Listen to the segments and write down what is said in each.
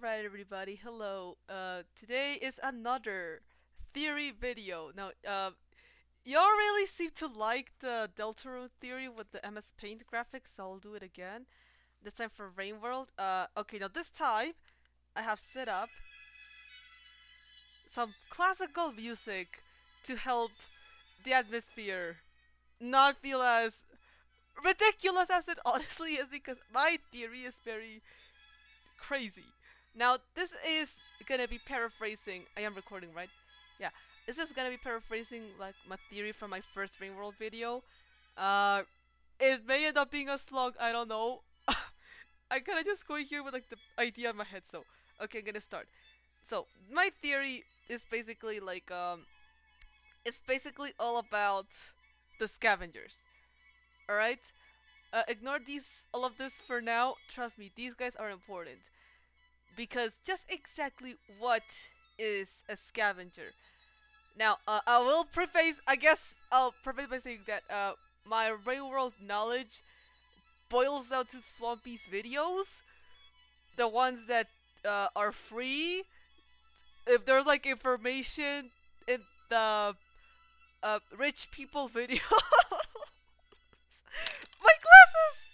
Alright everybody, hello. Today is another theory video. Now, y'all really seem to like the Deltarune theory with the MS Paint graphics, so I'll do it again. This time for Rain World. Okay, now this time I have set up some classical music to help the atmosphere not feel as ridiculous as it honestly is because my theory is very crazy. Now, this is gonna be paraphrasing. I am recording, right? Yeah. This is gonna be paraphrasing like my theory from my first Ring World video. Uh, it may end up being a slog. I don't know. I kind of just going here with like the idea in my head. So, okay, I'm gonna start. So, my theory is basically it's basically all about the scavengers. All right. Ignore all of this for now. Trust me, these guys are important. Because just exactly what is a scavenger? Now, I guess I'll preface by saying that my real world knowledge boils down to Swampy's videos, the ones that are free. If there's like information in the rich people video, my glasses.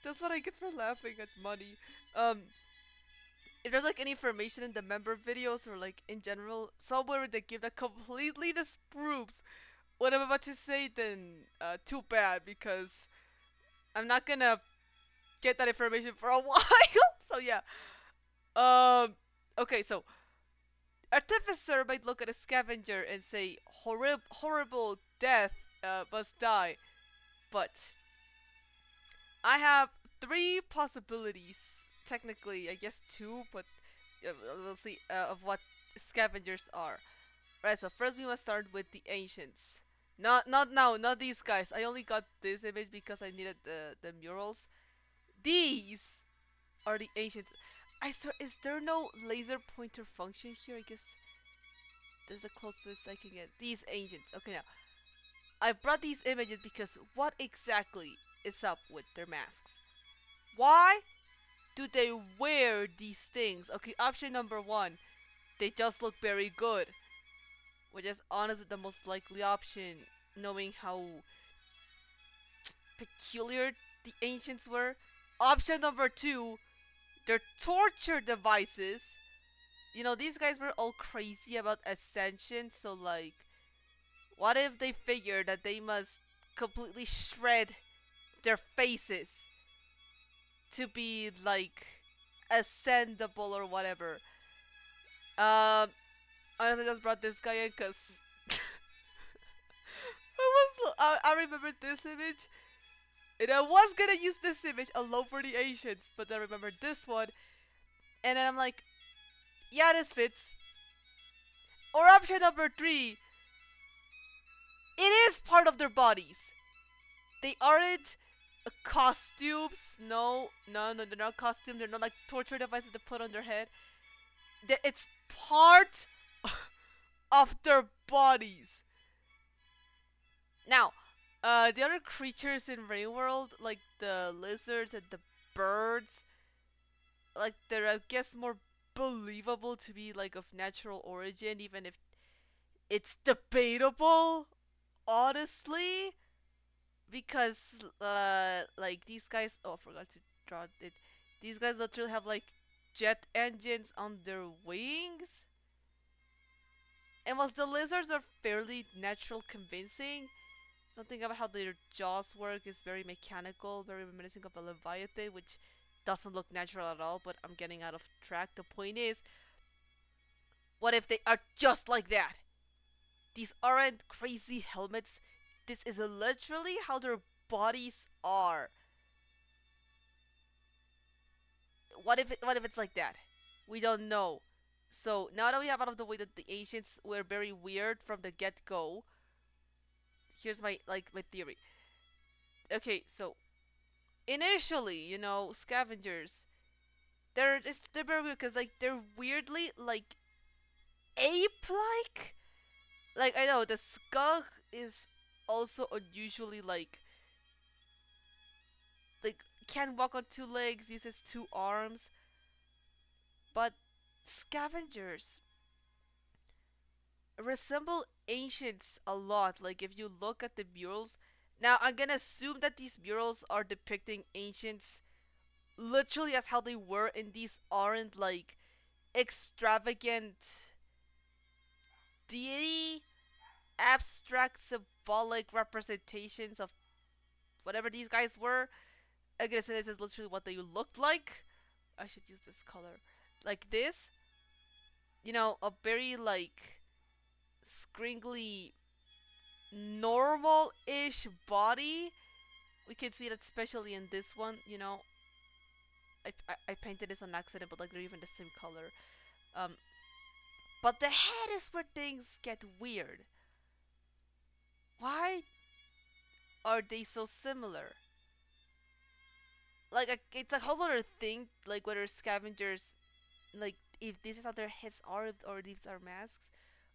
That's what I get for laughing at money. Um, if there's like any information in the member videos or like in general somewhere in the game that completely disproves what I'm about to say, then too bad because I'm not gonna get that information for a while. So yeah. Okay, so artificer might look at a scavenger and say horrible death must die, but I have three possibilities. Technically, I guess two, but we'll see of what scavengers are. Right. So first we must start with the ancients. Not now, not these guys. I only got this image because I needed the murals. These are the ancients. I swear, is there no laser pointer function here? I guess this is the closest I can get. These ancients. Okay, now I brought these images because what exactly is up with their masks? Why do they wear these things? Okay, option number one, they just look very good, which is honestly the most likely option, knowing how peculiar the ancients were. Option number two, they're torture devices. You know, these guys were all crazy about ascension, so like, what if they figure that they must completely shred their faces to be like ascendable or whatever? Um, honestly, just brought this guy in because I remembered this image, and I was gonna use this image alone for the Asians, but then I remembered this one, and then I'm like, yeah, this fits. Or option number three, it is part of their bodies. They aren't costumes. No, they're not costumes. They're not like torture devices to put on their head. It's part of their bodies. Now, the other creatures in Rain World, like the lizards and the birds, like they're I guess more believable to be like of natural origin, even if it's debatable, honestly, because like these guys. Oh, I forgot to draw it. These guys literally have like jet engines on their wings, and whilst the lizards are fairly natural convincing, something about how their jaws work is very mechanical, very reminiscent of a leviathan, which doesn't look natural at all. But I'm getting out of track. The point is, what if they are just like that? These aren't crazy helmets. This is literally how their bodies are. What if it's like that? We don't know. So now that we have out of the way that the ancients were very weird from the get go, here's my theory. Okay, so initially, scavengers, they're very weird because like they're weirdly like ape like. Like I know the skunk is also unusually like can walk on two legs, uses two arms. But scavengers resemble ancients a lot. Like if you look at the murals, now I'm gonna assume that these murals are depicting ancients literally as how they were, and these aren't like extravagant deity abstract symbolic representations of whatever these guys were. I guess this is literally what they looked like. I should use this color. Like this. A very like scringly normal ish body. We can see that especially in this one, I painted this on accident, but like they're even the same color. Um but the head is where things get weird. Why are they so similar? Like it's a whole other thing, like whether scavengers, like if this is how their heads are or these are masks.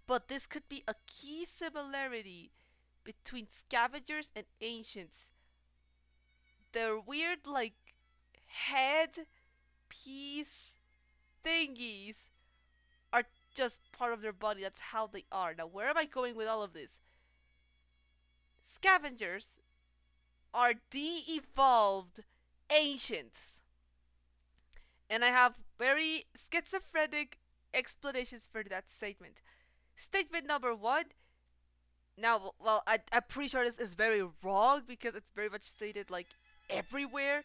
But this could be a key similarity between scavengers and ancients. Their weird like head piece thingies are just part of their body. That's how they are. Now where am I going with all of this? Scavengers are de-evolved ancients. And I have very schizophrenic explanations for that statement. Statement number one. Now, well, I'm pretty sure this is very wrong because it's very much stated like everywhere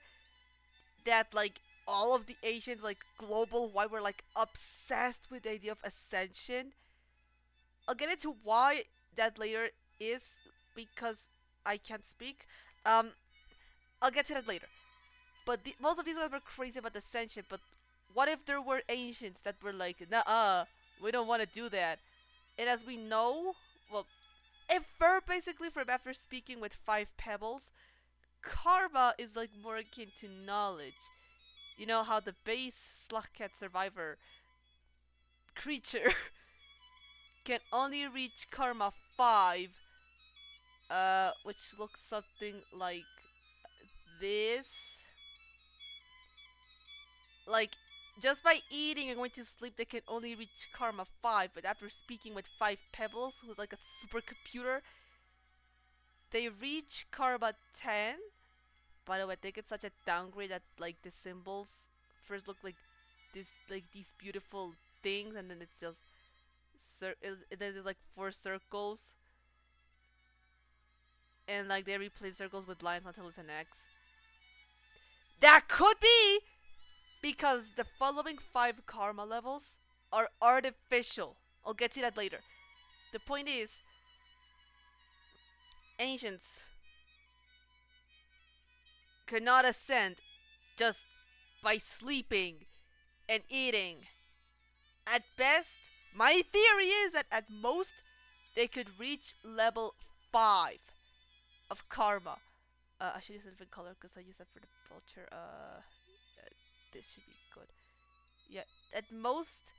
that like all of the Asians, like global wide, were like obsessed with the idea of ascension. I'll get into why that later is because I can't speak. Um, I'll get to that later. But most of these guys were crazy about ascension. But what if there were ancients that were like, nah, we don't want to do that? And as we know, well, infer basically from after speaking with five pebbles, karma is like more akin to knowledge. You know how the base Slugcat survivor creature can only reach karma 5, which looks something like this. Like, just by eating and going to sleep, they can only reach karma 5, but after speaking with 5 pebbles, who's like a supercomputer, they reach karma 10. By the way, I think it's such a downgrade that like the symbols first look like this, like these beautiful things, and then it's just there's like 4 circles, and like they replace circles with lines until it's an X. That could be because the following 5 karma levels are artificial. I'll get to that later. The point is, ancients could not ascend just by sleeping and eating. At best, my theory is that at most they could reach level 5 of karma. I should use a different color because I use that for the vulture. This should be good. Yeah, at most,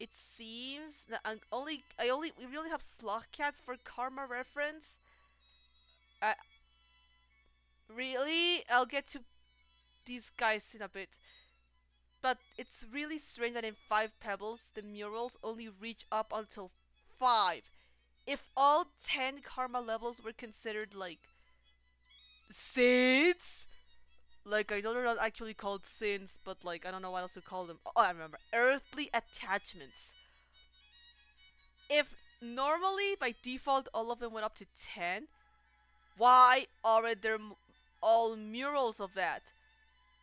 it seems that we only have sloth cats for karma reference. Uh, really, I'll get to these guys in a bit. But it's really strange that in 5 pebbles, the murals only reach up until 5. If all 10 karma levels were considered like sins, like I know they're not actually called sins, but like I don't know what else to call them. Oh, I remember. Earthly attachments. If normally by default all of them went up to 10, why aren't there all murals of that?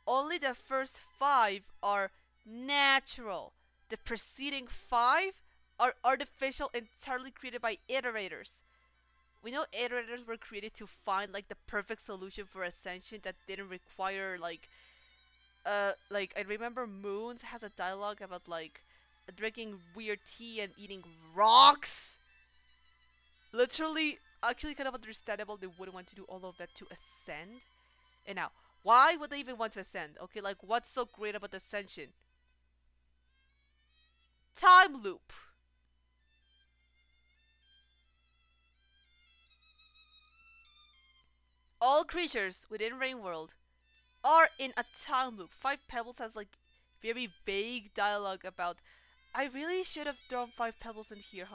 Only the first 5 are natural. The preceding 5 are artificial, entirely created by iterators. We know iterators were created to find like the perfect solution for ascension that didn't require like I remember Moons has a dialogue about like drinking weird tea and eating rocks. Literally, actually kind of understandable they wouldn't want to do all of that to ascend. And now, why would they even want to ascend? Okay, like what's so great about ascension? Time loop. All creatures within Rain World are in a time loop. 5 Pebbles has like very vague dialogue about, I really should have thrown 5 pebbles in here,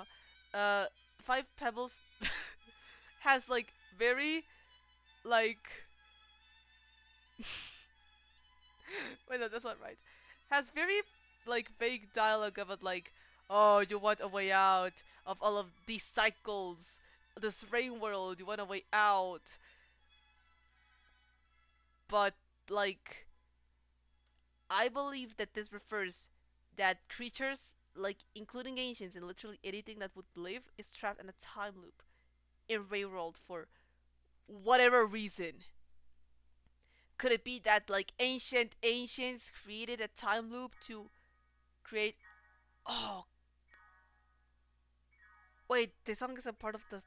huh? 5 pebbles has like very like wait, no, that's not right. Has very like vague dialogue about like, oh, you want a way out of all of these cycles, this rain world. You want a way out, but like, I believe that this refers that creatures, like including ancients and literally anything that would live, is trapped in a time loop in rain world for whatever reason. Could it be that like ancients created a time loop to create? Oh wait, the song is a part of the.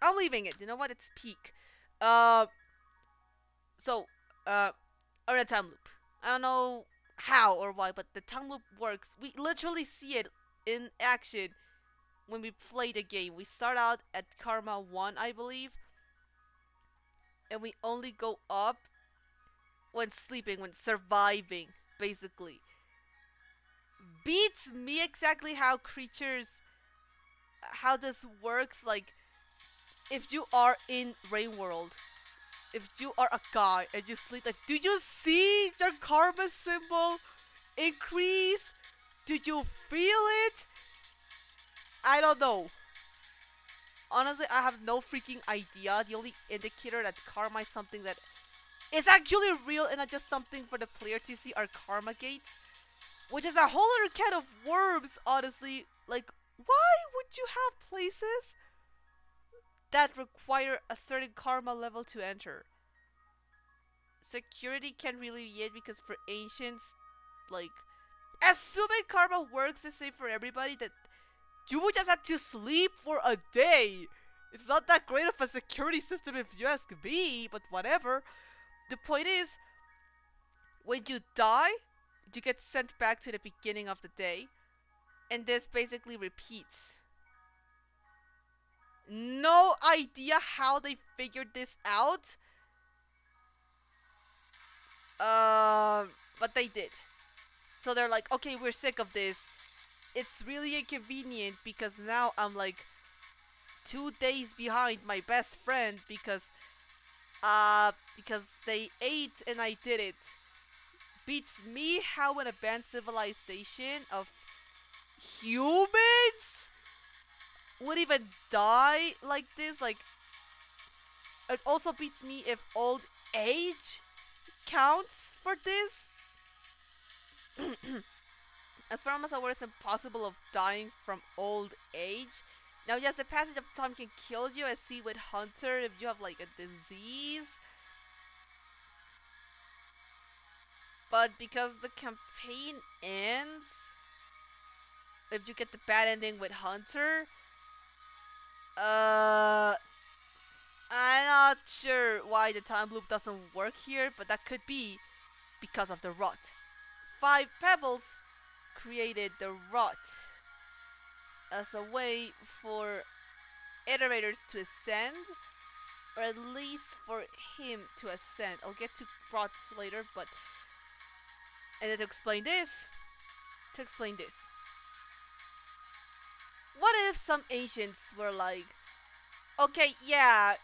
I'm leaving it. You know what? It's peak. Uh, so or a time loop. I don't know how or why, but the time loop works. We literally see it in action when we play the game. We start out at Karma 1, I believe, and we only go up when sleeping, when surviving, basically. Beats me exactly how creatures, how this works. Like, if you are in Rain World, if you are a guy and you sleep, like, do you see your karma symbol increase? Do you feel it? I don't know. Honestly, I have no freaking idea. The only indicator that karma is something that is actually real and not just something for the player to see are karma gates, which is a whole other can of worms, honestly. Like, why would you have places that require a certain karma level to enter? Security can't really be it because for ancients, like, assuming karma works the same for everybody, that you would just have to sleep for a day. It's not that great of a security system if you ask me, but whatever. The point is, when you die, you get sent back to the beginning of the day, and this basically repeats. No idea how they figured this out, but they did. So they're like, okay, we're sick of this. It's really inconvenient because now I'm like 2 days behind my best friend because they ate and I did it. Beats me how an advanced civilization of humans would even die like this. Like, it also beats me if old age counts for this. As far as I'm aware, it's impossible of dying from old age. Now, yes, the passage of time can kill you, as see with Hunter if you have like a disease. But because the campaign ends, if you get the bad ending with Hunter, I'm not sure why the time loop doesn't work here, but that could be because of the rot. 5 pebbles created the rot as a way for iterators to ascend, or at least for him to ascend. I'll get to rot later, but and then to explain this, what if some ancients were like, okay, yeah,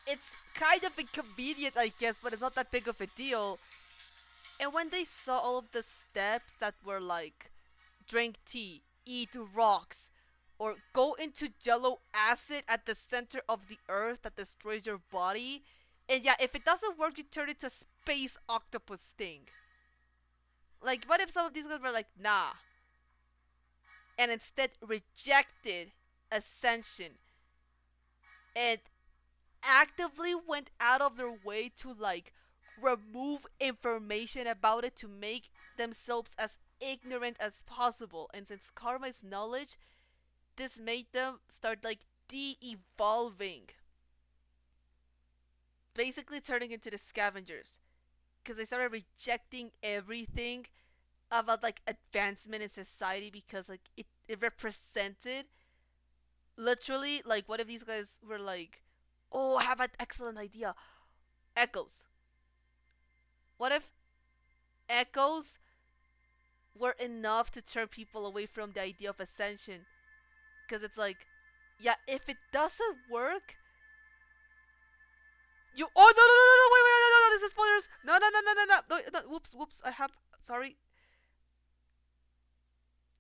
it's kind of inconvenient, I guess, but it's not that big of a deal. And when they saw all of the steps that were like, drink tea, eat rocks, or go into jello acid at the center of the earth that destroys your body, and yeah, if it doesn't work, you turn it to a space octopus thing. Like, what if some of these guys were like, nah, and instead rejected ascension and actively went out of their way to like remove information about it to make themselves as ignorant as possible. And since karma is knowledge, this made them start like de-evolving, basically turning into the scavengers, because they started rejecting everything about like advancement in society because like it represented literally like, what if these guys were like, oh, I have an excellent idea, Echoes. What if echoes were enough to turn people away from the idea of ascension? Because it's like, yeah, if it doesn't work, you. Oh no no no no! Wait wait no no no! This is spoilers! No no no no no no! No, no whoops whoops! I have sorry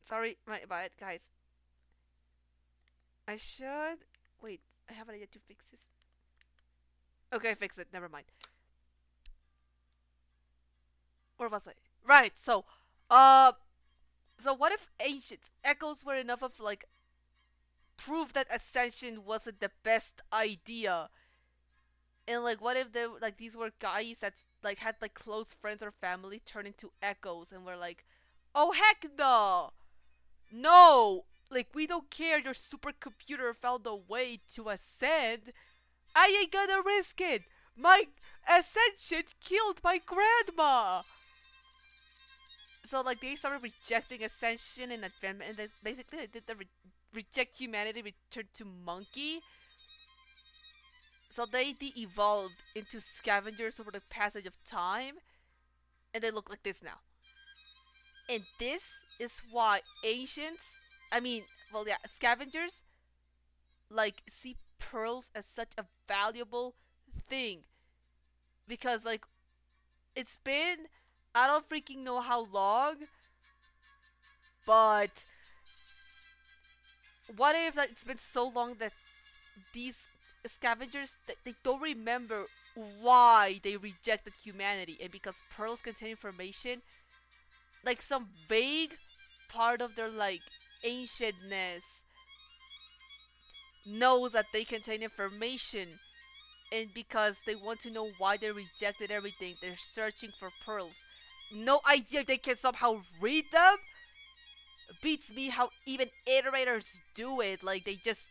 sorry my bad guys. I should wait. I have an idea to fix this. Okay, fix it. Never mind. Where was I? Right. Uh, so what if ancient echoes were enough of like proof that ascension wasn't the best idea? And like, what if they like these were guys that like had like close friends or family turn into echoes and were like, oh heck no, no, like we don't care. Your supercomputer found a way to ascend. I ain't gonna risk it. My ascension killed my grandma. So like they started rejecting ascension and advancement, and basically they did the reject humanity, return to monkey. So they de-evolved into scavengers over the passage of time, and they look like this now. And this is why ancients, I mean, well, yeah, scavengers, like see pearls as such a valuable thing because like it's been I don't freaking know how long, but what if like, it's been so long that these scavengers they don't remember why they rejected humanity, and because pearls contain information, like some vague part of their like ancientness knows that they contain information, and because they want to know why they rejected everything, they're searching for pearls. No idea they can somehow read them. Beats me how even iterators do it. Like they just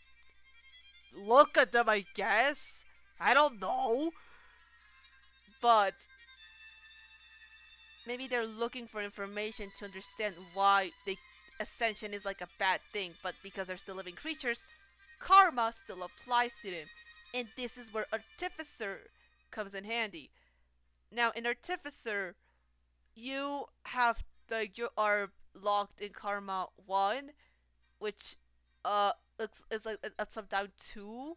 look at them, I guess. I don't know. But maybe they're looking for information to understand why they ascension is like a bad thing, but because they're still living creatures, karma still applies to them. And this is where artificer comes in handy. Now in artificer, you have like you are locked in karma 1, which is like at some down 2.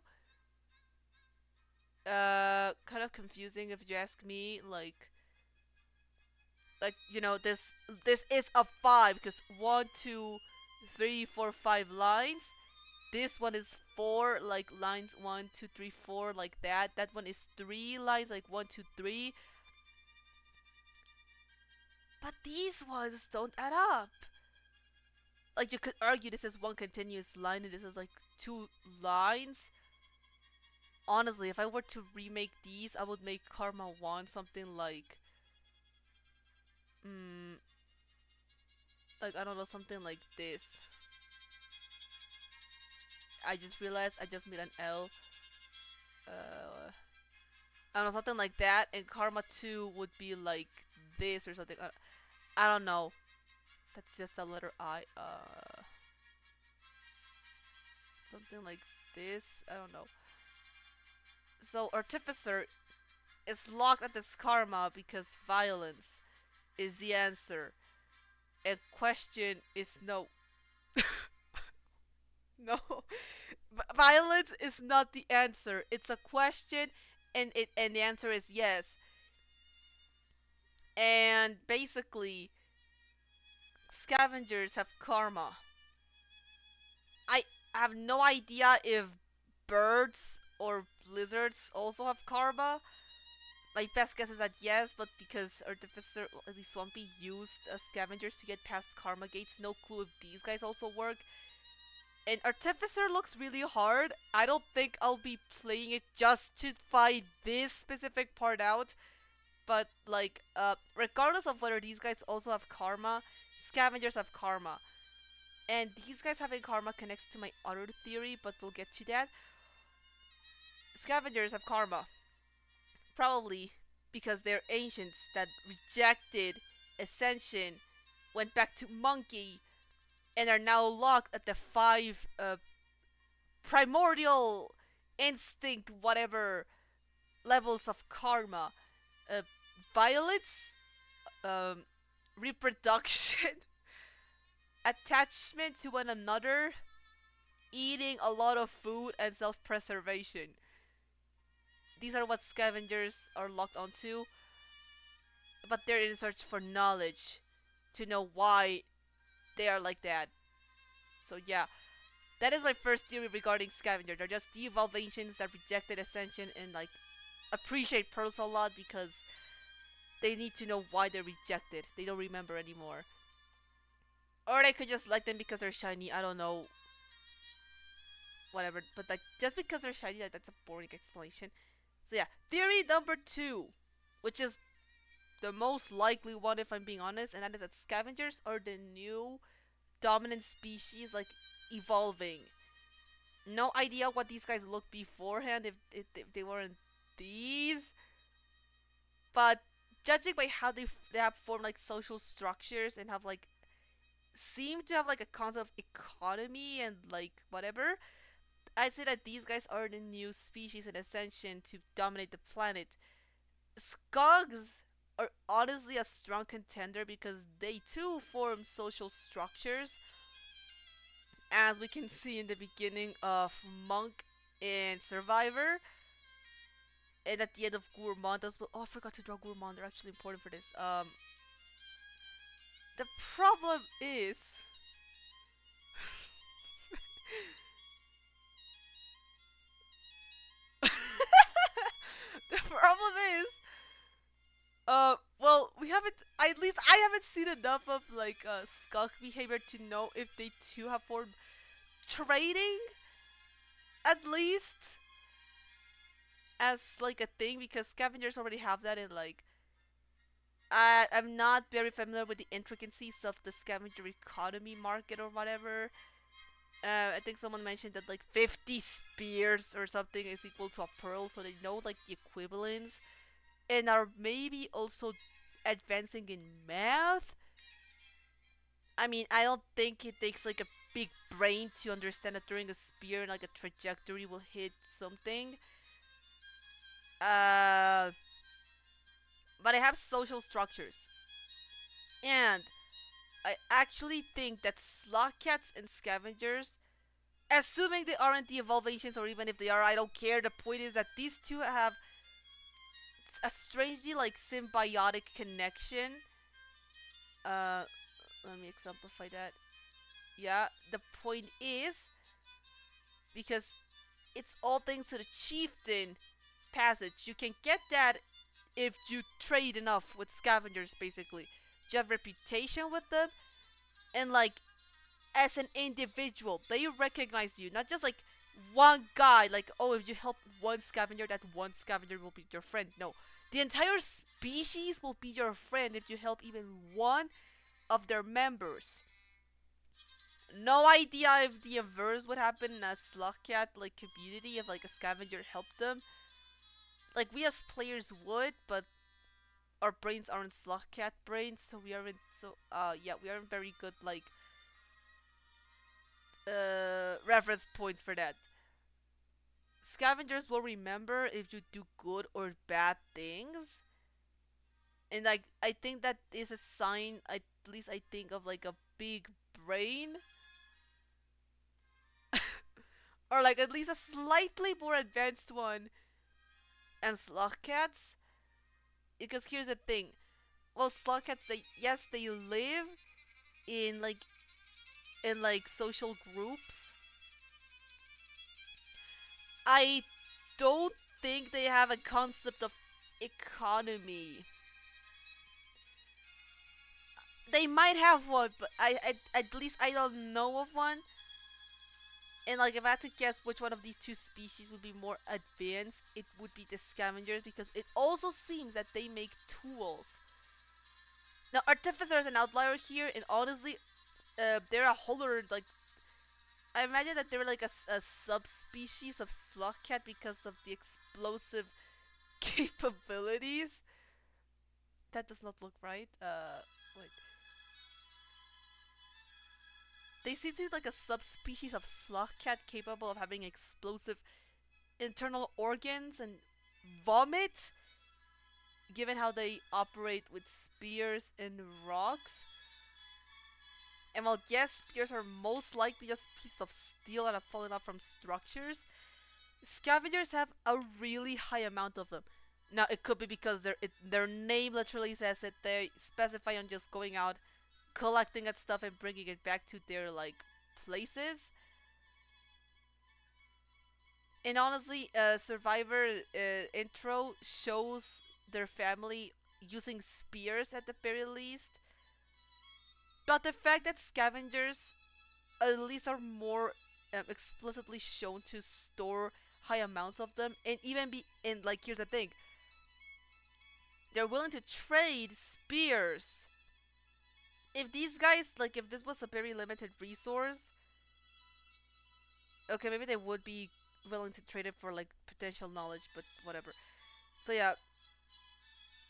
Kind of confusing if you ask me. Like you know this is a 5 because 1, 2, 3, 4, 5 lines. This one is 4 like lines 1, 2, 3, 4 like that. That one is 3 lines like 1, 2, 3. But these ones don't add up. Like you could argue this is one continuous line and this is like 2 lines. Honestly, if I were to remake these, I would make Karma 1 something mm, like I don't know, something like this. I just realized I just made an L. I don't know, something like that, and Karma 2 would be like this or something. I don't know. That's just a letter I. Something like this. I don't know. So Artificer is locked at this karma because violence is the answer, and question is no. No, violence is not the answer. It's a question, and the answer is yes. And basically, scavengers have karma. I have no idea if birds or lizards also have karma. My best guess is that yes, but because Artificer, well, at least Swampy, used scavengers to get past karma gates, no clue if these guys also work. And Artificer looks really hard. I don't think I'll be playing it just to find this specific part out. But like, regardless of whether these guys also have karma, scavengers have karma. And these guys having karma connects to my other theory, but we'll get to that. Scavengers have karma. Probably because they're ancients that rejected ascension, went back to monkey, and are now locked at the 5 primordial instinct, whatever. levels of karma. Uh, Violence, um, reproduction, attachment to one another, eating a lot of food, and self-preservation. These are what scavengers are locked onto, but they're in search for knowledge to know why they are like that. So yeah, that is my first theory regarding scavenger. They're just de-evolved ancients that rejected ascension and like appreciate pearls a lot because they need to know why they rejected. They don't remember anymore. Or they could just like them because they're shiny. I don't know. Whatever. But like just because they're shiny, like, that's a boring explanation. So yeah, theory number 2, which is the most likely one if I'm being honest, and that is that scavengers are the new dominant species, like evolving. No idea what these guys looked beforehand if they weren't these, but judging by how they have formed like social structures and have like seem to have like a concept of economy and like whatever, I'd say that these guys are the new species in ascension to dominate the planet. Skogs are honestly a strong contender because they too form social structures, as we can see in the beginning of Monk and Survivor, and at the end of Gourmand as well. Oh, I forgot to draw Gourmand. They're actually important for this. The problem is, the problem is, well, we haven't. At least I haven't seen enough of like skunk behavior to know if they too have formed trading, at least as like a thing, because scavengers already have that in like I'm not very familiar with the intricacies of the scavenger economy market or whatever. I think someone mentioned that like 50 spears or something is equal to a pearl, so they know like the equivalents and are maybe also advancing in math. I mean, I don't think it takes like a big brain to understand that during a spear, like a trajectory will hit something. Uh, but I have social structures, and I actually think that slot cats and scavengers, assuming they aren't the evolvations, or even if they are, I don't care. The point is that these two have a strangely like symbiotic connection. Uh, Let me exemplify that. Yeah, the point is because it's all thanks to the chieftain passage. You can get that if you trade enough with scavengers, basically. You have reputation with them, and like as an individual, they recognize you, not just like one guy. Like, oh, if you help one scavenger, that one scavenger will be your friend. No, the entire species will be your friend if you help even one of their members. No idea if the inverse would happen in a Slugcat like community if like a scavenger helped them. Like we as players would, but our brains aren't Slugcat brains, so we aren't yeah, we aren't very good like reference points for that. Scavengers will remember if you do good or bad things. And like I think that is a sign, at least I think, of like a big brain, or like at least a slightly more advanced one and slug cats. Because here's the thing. Well, slug cats, they, yes, they live in like social groups. I don't think they have a concept of economy. They might have one, but I at least I don't know of one. And like if I had to guess which one of these two species would be more advanced, it would be the scavengers, because it also seems that they make tools. Now, artificer is an outlier here, and honestly, they're a whole other like. I imagine that they're like a subspecies of slugcat because of the explosive capabilities. That does not look right. Wait. They seem to be like a subspecies of slugcat capable of having explosive internal organs and vomit, given how they operate with spears and rocks. And while yes, spears are most likely just pieces of steel that have fallen off from structures, scavengers have a really high amount of them. Now it could be because their name literally says it. They specify on just going out, collecting that stuff and bringing it back to their like places. And honestly, Survivor intro shows their family using spears at the very least. But the fact that scavengers at least are more explicitly shown to store high amounts of them, and even be in like here's the thing, they're willing to trade spears. If these guys like if this was a very limited resource, okay, maybe they would be willing to trade it for like potential knowledge, but whatever. So yeah,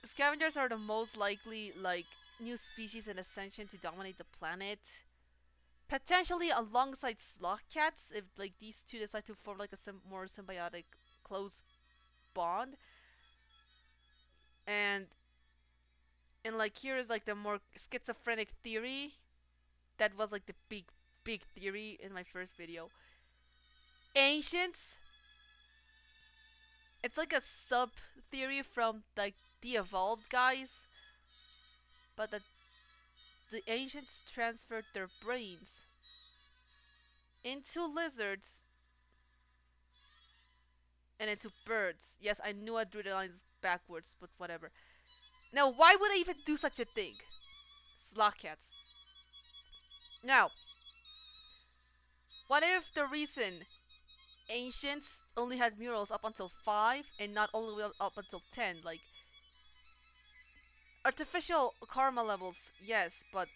scavengers are the most likely like new species in ascension to dominate the planet. Potentially alongside sloth cats if like these two decide to form like a more symbiotic close bond. And like here is like the more schizophrenic theory that was like the big theory in my first video. Ancients, it's like a sub theory from like the evolved guys, but the ancients transferred their brains into lizards and into birds. Yes, I knew I drew the lines backwards, but whatever. Now, why would I even do such a thing? Sloth cats. Now, what if the reason ancients only had murals up until 5 and not all the way up until 10? Like, artificial karma levels, yes, but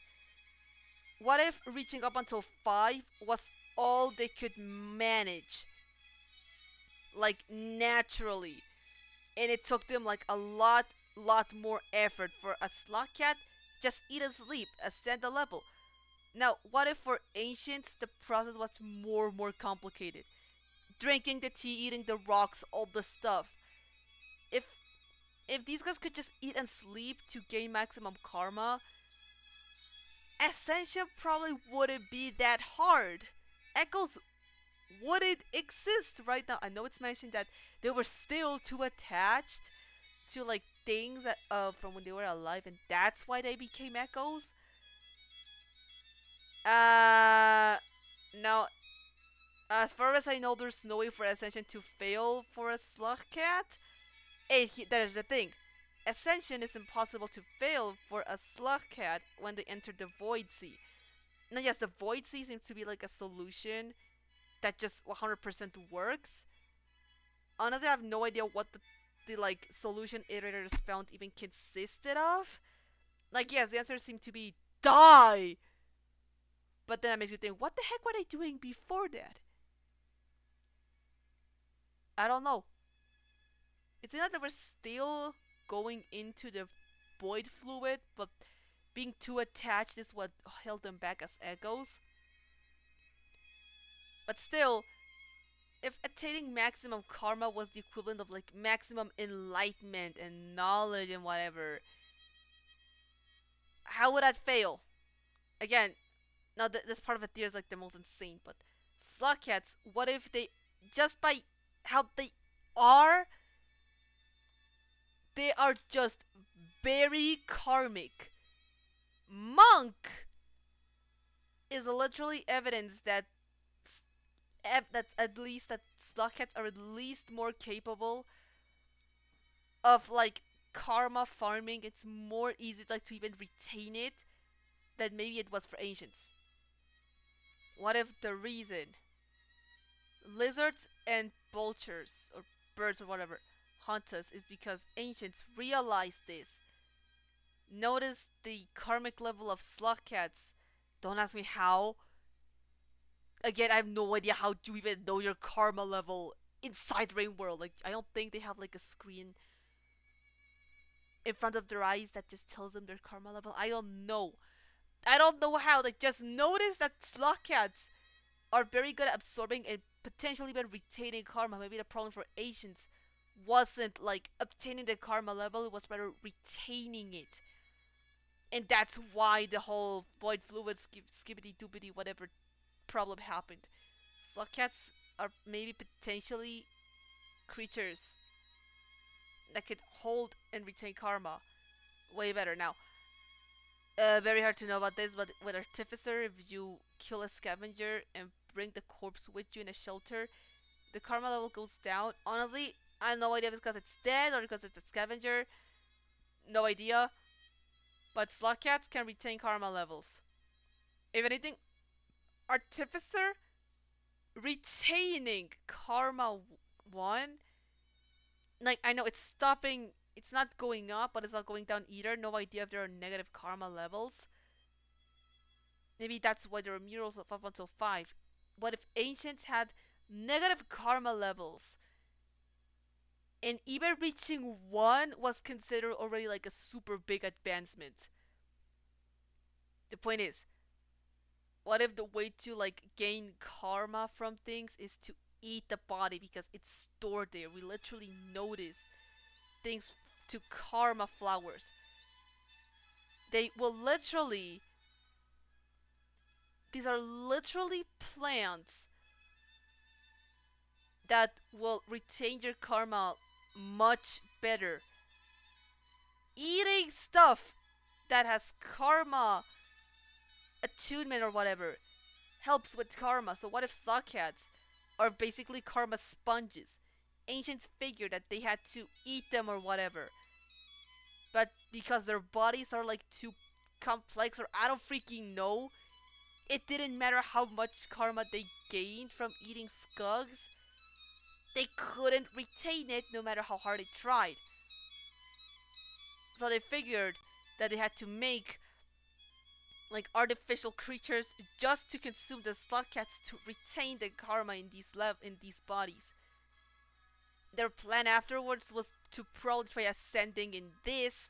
what if reaching up until 5 was all they could manage? Like, naturally. And it took them like a lot more effort for a sloth cat. Just eat and sleep, ascend the level. Now, what if for ancients the process was more complicated? Drinking the tea, eating the rocks, all the stuff. If these guys could just eat and sleep to gain maximum karma, ascension probably wouldn't be that hard. Echoes wouldn't exist right now. I know it's mentioned that they were still too attached to like things that from when they were alive, and that's why they became echoes. Now, as far as I know, there's no way for Ascension to fail for a sloth cat. And there's the thing. Ascension is impossible to fail for a sloth cat when they enter the Void Sea. Now, yes, the Void Sea seems to be like a solution that just 100% works. Honestly, I have no idea what the like solution iterators found even consisted of. Like, yes, the answers seem to be die. But then that makes you think, what the heck were they doing before that? I don't know. It's not that we're still going into the void fluid, but being too attached is what held them back as echoes. But still, if attaining maximum karma was the equivalent of like maximum enlightenment and knowledge and whatever, how would that fail? Again, now this part of the theory is like the most insane, but sloth cats, what if they, just by how they are just very karmic. Monk is literally evidence that at least that sloth cats are at least more capable of like karma farming. It's more easy like to even retain it than maybe it was for ancients. What if the reason lizards and vultures or birds or whatever hunt us is because ancients realized this? Notice the karmic level of sloth cats. Don't ask me how. Again, I have no idea how you even know your karma level inside Rain World. Like, I don't think they have like a screen in front of their eyes that just tells them their karma level. I don't know. I don't know how. Like, just notice that sloth cats are very good at absorbing and potentially even retaining karma. Maybe the problem for ancients wasn't like obtaining the karma level, it was rather retaining it. And that's why the whole void fluid skibbity doobity whatever problem happened. Slug cats are maybe potentially creatures that could hold and retain karma way better. Now, very hard to know about this, but with Artificer, if you kill a scavenger and bring the corpse with you in a shelter, the karma level goes down. Honestly, I have no idea if it's because it's dead or because it's a scavenger. No idea. But slot cats can retain karma levels. If anything, Artificer retaining karma 1. Like, I know it's stopping, it's not going up, but it's not going down either. No idea if there are negative karma levels. Maybe that's why there are murals of up until 5. What if ancients had negative karma levels? And even reaching 1 was considered already like a super big advancement. The point is, what if the way to like gain karma from things is to eat the body because it's stored there? We literally notice things to karma flowers. They will literally, these are literally plants that will retain your karma much better. Eating stuff that has karma attunement or whatever helps with karma. So what if slug cats are basically karma sponges? Ancients figured that they had to eat them or whatever, but because their bodies are like too complex, or I don't freaking know, it didn't matter how much karma they gained from eating skugs, they couldn't retain it no matter how hard they tried. So they figured that they had to make like artificial creatures just to consume the slug cats to retain the karma in these bodies. Their plan afterwards was to probably try ascending in this,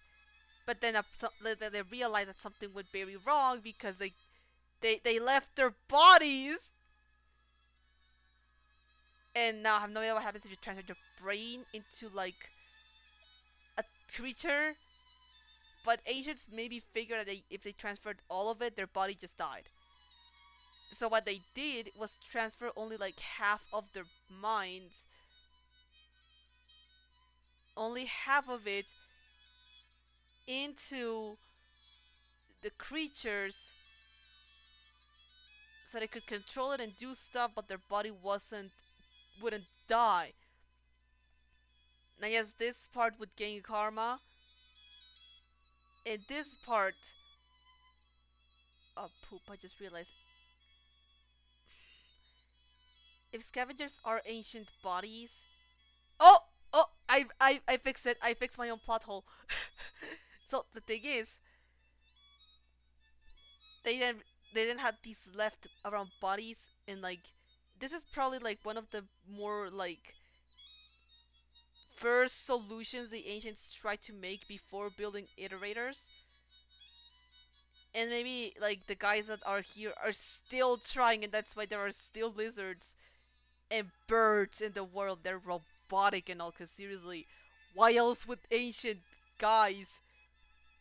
but then they realized that something went very wrong because they left their bodies. And now I have no idea what happens if you transfer your brain into like a creature. But ancients maybe figured that if they transferred all of it, their body just died. So what they did was transfer only like half of their minds, only half of it, into the creatures so they could control it and do stuff, but their body wouldn't die. And yes, this part would gain karma. In this part, oh poop! I just realized. If scavengers are ancient bodies, oh, I fixed it. I fixed my own plot hole. So the thing is, they didn't have these left around bodies, and like this is probably like one of the more like first solutions the ancients tried to make before building iterators. And maybe like the guys that are here are still trying, and that's why there are still lizards and birds in the world. They're robotic and all, because seriously, why else would ancient guys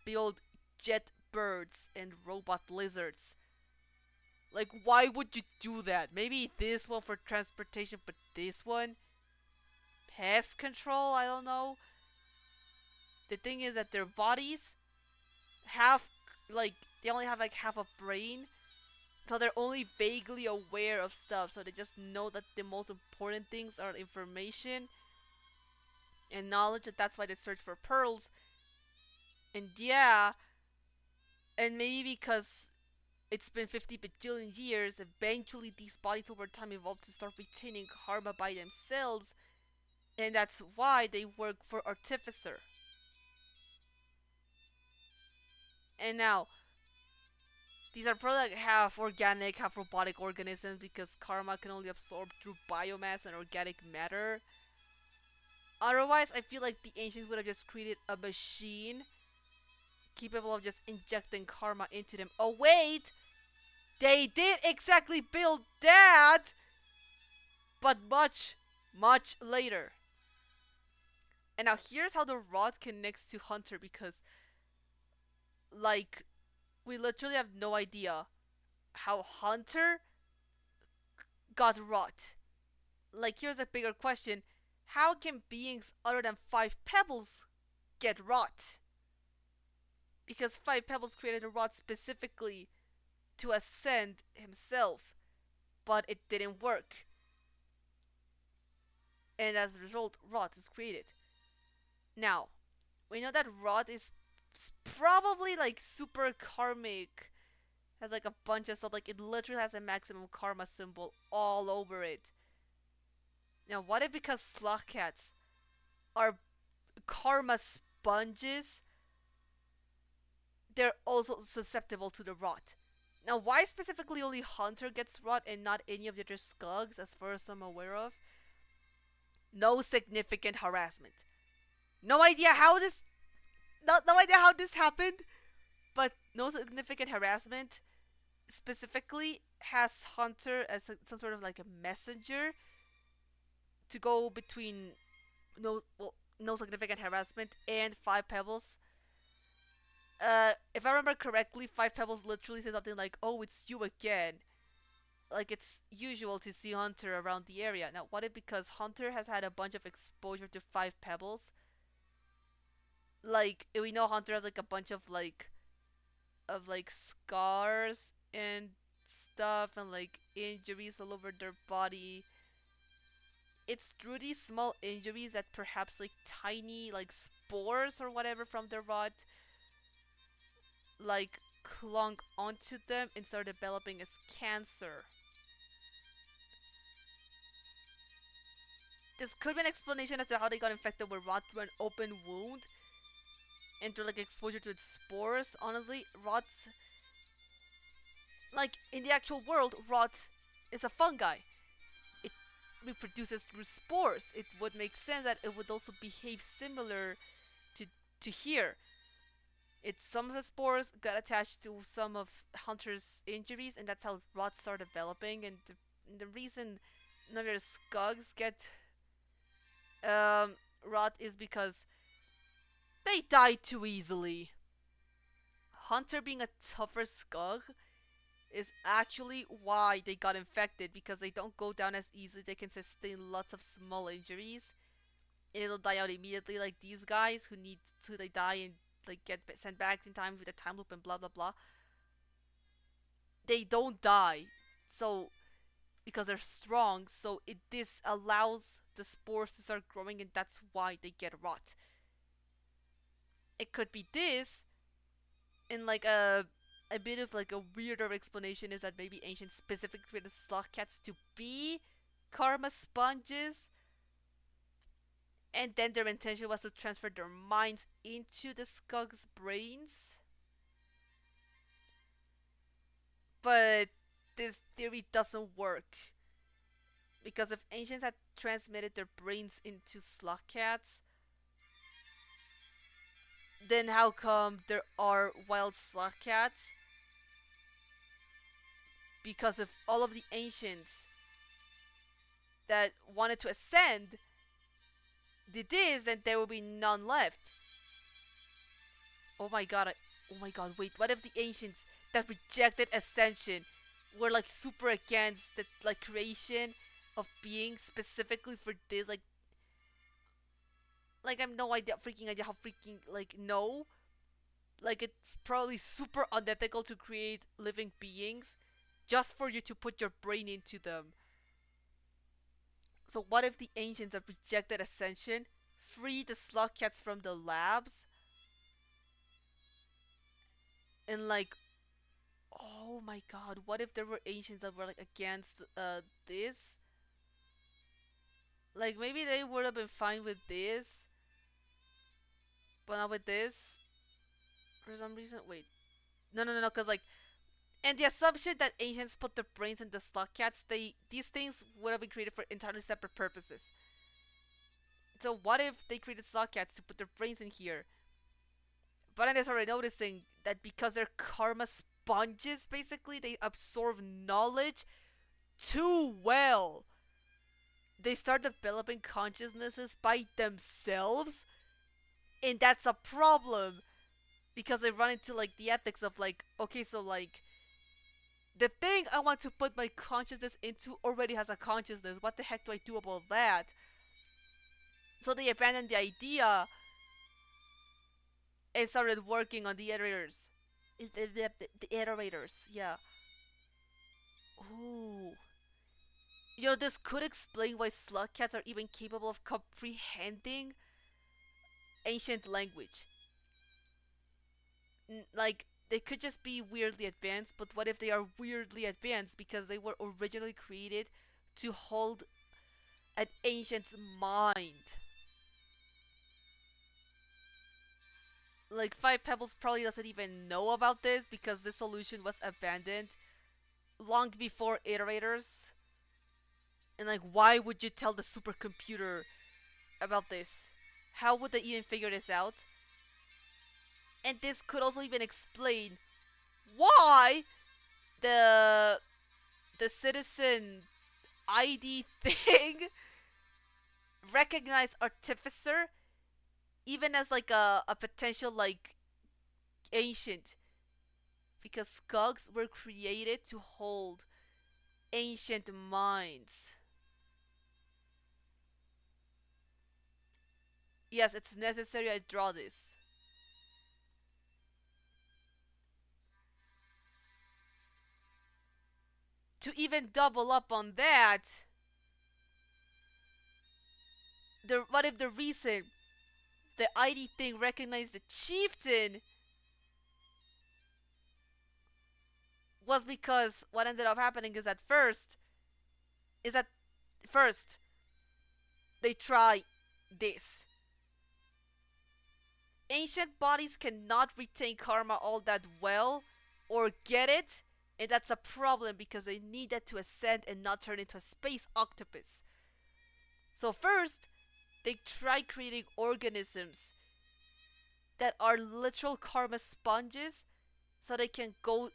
build jet birds and robot lizards? Like, why would you do that? Maybe this one for transportation, but this one? Pest control? I don't know. The thing is that their bodies have, like, they only have like half a brain, so they're only vaguely aware of stuff, so they just know that the most important things are information and knowledge, and that's why they search for pearls. And yeah, and maybe because it's been 50 bajillion years, eventually these bodies over time evolved to start retaining karma by themselves, and that's why they work for Artificer. And now, these are probably like half organic, half robotic organisms because karma can only absorb through biomass and organic matter. Otherwise, I feel like the ancients would have just created a machine capable of just injecting karma into them. Oh wait! They did exactly build that! But much, much later. And now here's how the rod connects to Hunter because, like, we literally have no idea how Hunter got rot. Like, here's a bigger question: how can beings other than Five Pebbles get rot? Because Five Pebbles created a rod specifically to ascend himself, but it didn't work. And as a result, rot is created. Now, we know that rot is probably like super karmic, has like a bunch of stuff, like it literally has a maximum karma symbol all over it. Now, what if because sloth cats are karma sponges, they're also susceptible to the rot? Now, why specifically only Hunter gets rot and not any of the other skugs, as far as I'm aware of? No significant harassment. No idea how this. No idea how this happened, but no significant harassment specifically has Hunter as some sort of like a messenger to go between no significant harassment and Five Pebbles. If I remember correctly, Five Pebbles literally said something like, "Oh, it's you again." Like it's usual to see Hunter around the area. Now, what if because Hunter has had a bunch of exposure to Five Pebbles? Like we know Hunter has like a bunch of like scars and stuff and like injuries all over their body. It's through these small injuries that perhaps like tiny like spores or whatever from the rot like clung onto them and started developing as cancer. This could be an explanation as to how they got infected with rot through an open wound and through like exposure to its spores. Honestly, rot's like in the actual world, rot is a fungi. It reproduces through spores. It would make sense that it would also behave similar to here. It's some of the spores got attached to some of Hunter's injuries, and that's how rots start developing. And the reason none of the skugs get rot is because they die too easily. Hunter being a tougher skug is actually why they got infected, because they don't go down as easily. They can sustain lots of small injuries. And it'll die out immediately, like these guys who need to they die and like get sent back in time with a time loop and blah blah blah. They don't die, so because they're strong. So this allows the spores to start growing, and that's why they get rot. It could be this, and like a bit of like a weirder explanation is that maybe ancient specifically created sloth cats to be karma sponges, and then their intention was to transfer their minds into the skug's brains. But this theory doesn't work, because if ancients had transmitted their brains into sloth cats, then how come there are wild sloth cats? Because if all of the ancients that wanted to ascend did this, then there will be none left. Oh my god, oh my god, wait, what if the ancients that rejected ascension were like super against the like creation of beings specifically for this, like I have no idea freaking idea how freaking like no. Like it's probably super unethical to create living beings just for you to put your brain into them. So what if the ancients that rejected ascension freed the sloth cats from the labs and like, oh my god, what if there were ancients that were like against this? Like maybe they would have been fine with this, but not with this for some reason. Wait, no, because like, and the assumption that ancients put their brains in the sloth cats, these things would have been created for entirely separate purposes. So what if they created sloth cats to put their brains in here? But then I started noticing that because they're karma sponges, basically, they absorb knowledge too well. they start developing consciousnesses by themselves, and that's a problem because they run into like the ethics of like, okay, so like the thing I want to put my consciousness into already has a consciousness. What the heck do I do about that? So they abandoned the idea and started working on the iterators. The iterators, yeah. Ooh. You know, this could explain why slug cats are even capable of comprehending ancient language. Like, they could just be weirdly advanced, but what if they are weirdly advanced because they were originally created to hold an ancient's mind? Like, Five Pebbles probably doesn't even know about this because this solution was abandoned long before iterators. And, like, why would you tell the supercomputer about this? How would they even figure this out? And this could also even explain why the citizen ID thing recognized artificer even as like a potential like ancient, because skugs were created to hold ancient minds. Yes, it's necessary I draw this. To even double up on that, what if the reason the ID thing recognized the chieftain was because what ended up happening is that first they try this. Ancient bodies cannot retain karma all that well or get it, and that's a problem because they need that to ascend and not turn into a space octopus. So first, they try creating organisms that are literal karma sponges so they can put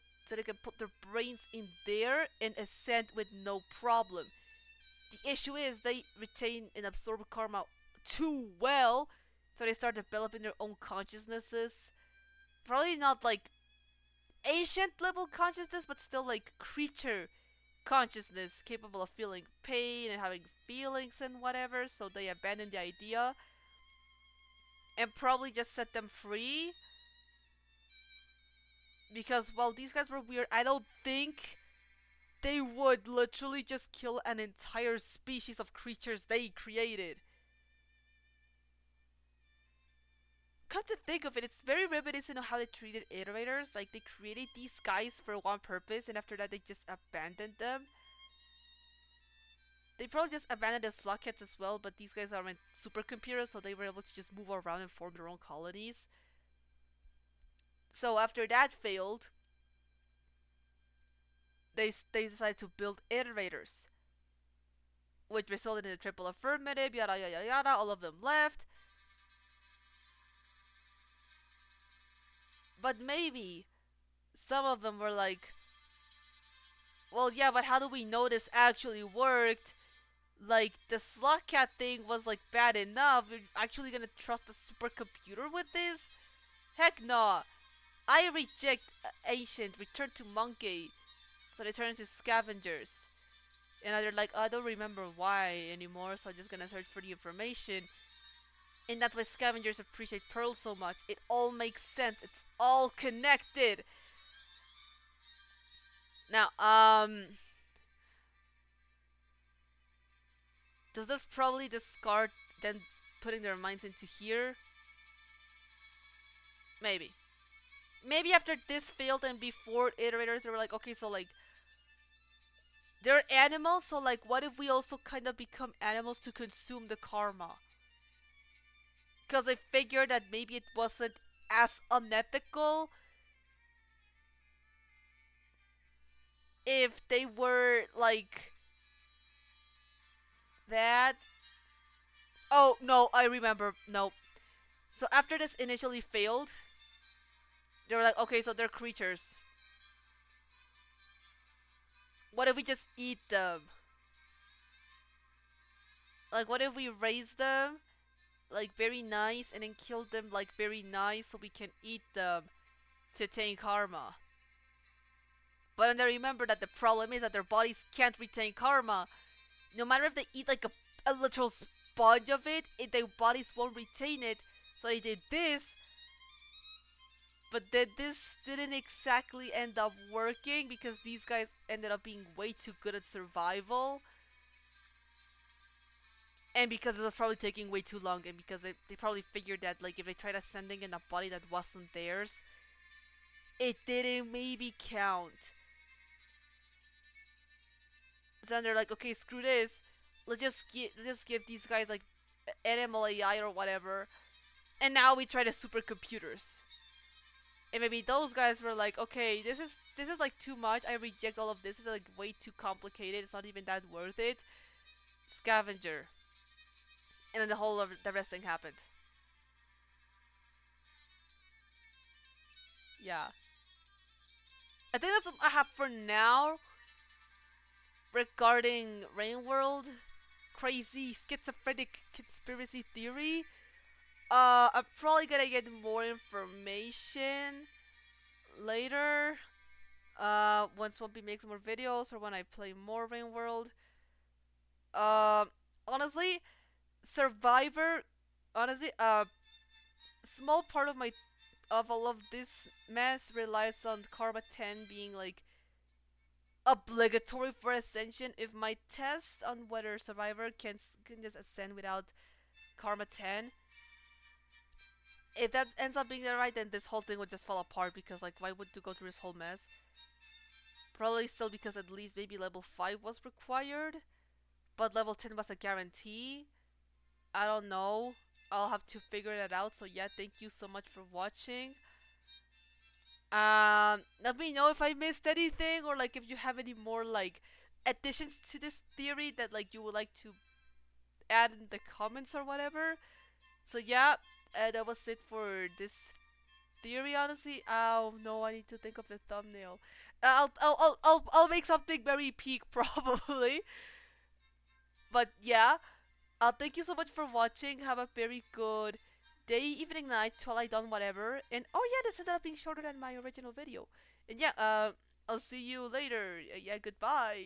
their brains in there and ascend with no problem. The issue is they retain and absorb karma too well, so they start developing their own consciousnesses. Probably not like ancient level consciousness, but still like creature consciousness capable of feeling pain and having feelings and whatever. So they abandon the idea and probably just set them free. Because while these guys were weird, I don't think they would literally just kill an entire species of creatures they created. Come to think of it, it's very reminiscent of how they treated iterators. Like, they created these guys for one purpose, and after that, they just abandoned them. They probably just abandoned the slugheads as well, but these guys aren't supercomputers, so they were able to just move around and form their own colonies. So after that failed, they decided to build iterators, which resulted in a triple affirmative, yada yada yada. All of them left. But maybe some of them were like, well, yeah, but how do we know this actually worked? Like, the slot cat thing was like bad enough. You're actually gonna trust a supercomputer with this? Heck no. I reject ancient, return to monkey. So they turn into scavengers. And they're like, oh, I don't remember why anymore, so I'm just gonna search for the information. And that's why scavengers appreciate pearls so much. It all makes sense. It's all connected. Now, does this probably discard then putting their minds into here? Maybe. Maybe after this failed and before iterators, they were like, okay, so like, they're animals, so like, what if we also kind of become animals to consume the karma? Because they figured that maybe it wasn't as unethical if they were like that. Oh no, I remember. No. So after this initially failed, they were like, okay, so they're creatures. What if we just eat them? Like, what if we raise them like very nice and then kill them like very nice so we can eat them to attain karma? But then they remember that the problem is that their bodies can't retain karma. No matter if they eat like a literal sponge of it, their bodies won't retain it. So they did this, but then this didn't exactly end up working because these guys ended up being way too good at survival. And because it was probably taking way too long, and because they probably figured that like if they tried ascending in a body that wasn't theirs, it didn't maybe count. So then they're like, okay, screw this. Let's just give these guys like animal AI or whatever. And now we try the supercomputers. And maybe those guys were like, okay, this is like too much. I reject all of this. It's like way too complicated. It's not even that worth it. Scavenger. And then the whole of the rest thing happened. Yeah. I think that's what I have for now regarding Rain World. Crazy schizophrenic conspiracy theory. I'm probably gonna get more information later. When Swampy makes more videos or when I play more Rain World. Honestly, Survivor. Honestly, small part of my of all of this mess relies on Karma 10 being like obligatory for ascension. If my test on whether Survivor can just ascend without Karma 10, if that ends up being the right, then this whole thing would just fall apart because like why would you go through this whole mess? Probably still because at least maybe level 5 was required, but level 10 was a guarantee. I don't know. I'll have to figure that out. So yeah, thank you so much for watching. Let me know if I missed anything or like if you have any more like additions to this theory that like you would like to add in the comments or whatever. So yeah, that was it for this theory. Honestly, oh no, I need to think of the thumbnail. I'll make something very peak probably. But yeah, thank you so much for watching. Have a very good day, evening, night, twilight, dawn, whatever. And oh yeah, this ended up being shorter than my original video. And yeah, I'll see you later. Yeah, goodbye.